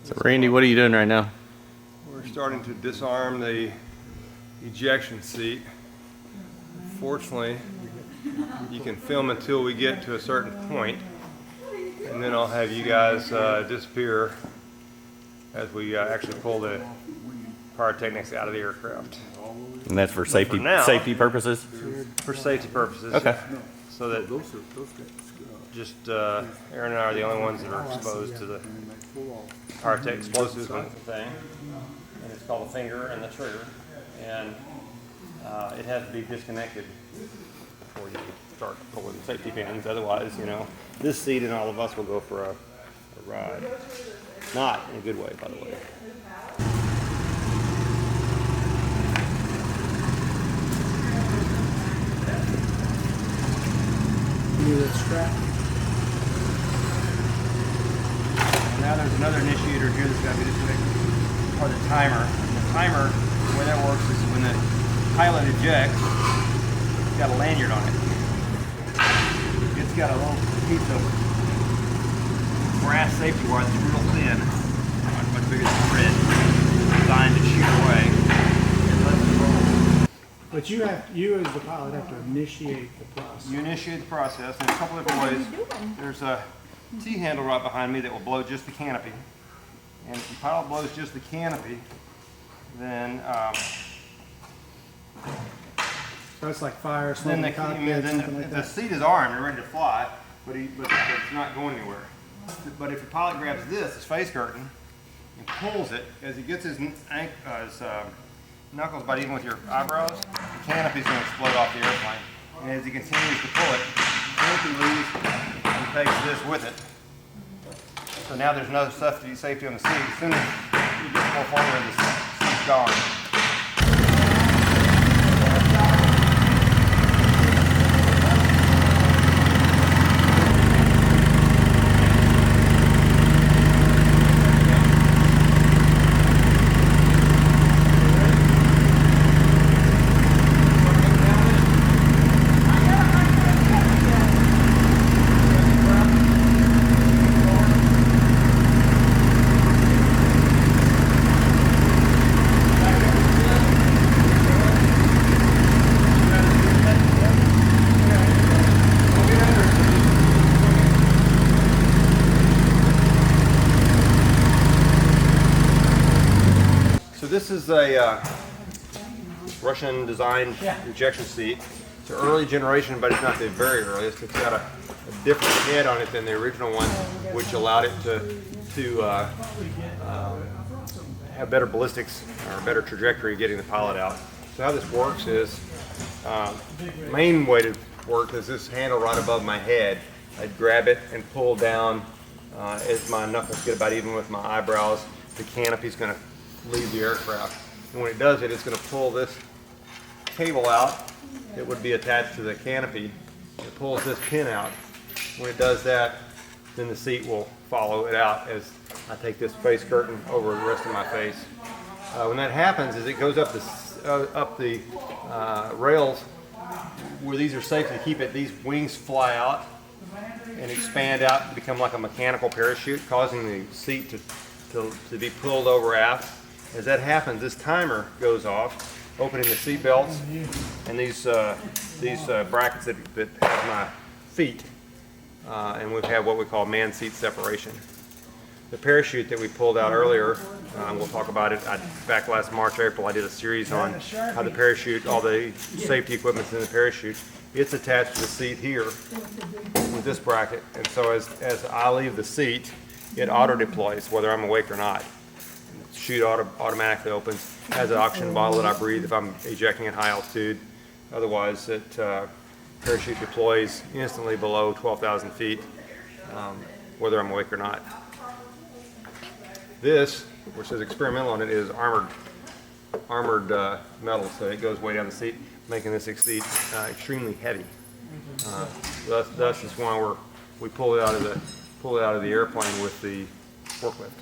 So Randy, what are you doing right now? We're starting to disarm the ejection seat. Fortunately, you can film until we get to a certain point, and then I'll have you guys disappear as we actually pull the pyrotechnics out of the aircraft. And that's for safety purposes? For safety purposes. Okay. So that just Aaron and I are the only ones that are exposed to the pyrotechnic explosives on the thing. And it's called the finger and the trigger. And it has to be disconnected before you start pulling the safety pins. Otherwise, you know, this seat and all of us will go for a ride. Not in a good way, by the way. Strap. Now there's another initiator here that's got to be disconnected, or the timer. The timer, the way that works is when the pilot ejects, it's got a lanyard on it. It's got a little piece of brass safety wire that's real thin, not much bigger than thread, designed to shoot away. It lets it roll. But you as the pilot have to initiate the process. You initiate the process in a couple different ways. There's a T-handle right behind me that will blow just the canopy. And if the pilot blows just the canopy, then So it's like fire, smoke, then cockpit, the seat is armed and ready to fly, but it's not going anywhere. But if the pilot grabs this face curtain, and pulls it, as he gets his knuckles about even with your eyebrows, the canopy is going to explode off the airplane. And as he continues to pull it, the canopy leaves and takes this with it. So now there's no safety on the seat. As soon as you get full forward, the seat's gone. So this is a Russian-designed ejection seat. It's an early generation, but it's not the very earliest. It's got a different head on it than the original one, which allowed it to have better ballistics or better trajectory getting the pilot out. So how this works is, main way to work is this handle right above my head. I'd grab it and pull down as my knuckles get about even with my eyebrows. The canopy's going to leave the aircraft. And when it does it, it's going to pull this cable out that would be attached to the canopy. It pulls this pin out. When it does that, then the seat will follow it out as I take this face curtain over the rest of my face. When that happens, is it goes up the rails where these are safe to keep it. These wings fly out and expand out and become like a mechanical parachute, causing the seat to be pulled over aft. As that happens, this timer goes off, opening the seat belts and these brackets that have my feet, and we have what we call man-seat separation. The parachute that we pulled out earlier, we'll talk about it. Back last March, April, I did a series on how the parachute, all the safety equipment's in the parachute. It's attached to the seat here with this bracket, and so as I leave the seat, it auto-deploys whether I'm awake or not. The chute automatically opens, has an oxygen bottle that I breathe if I'm ejecting at high altitude. Otherwise, it parachute deploys instantly below 12,000 feet, whether I'm awake or not. This, which says experimental on it, is armored metal, so it goes way down the seat, making this seat extremely heavy. Thus is why we pull it out of the airplane with the forklift.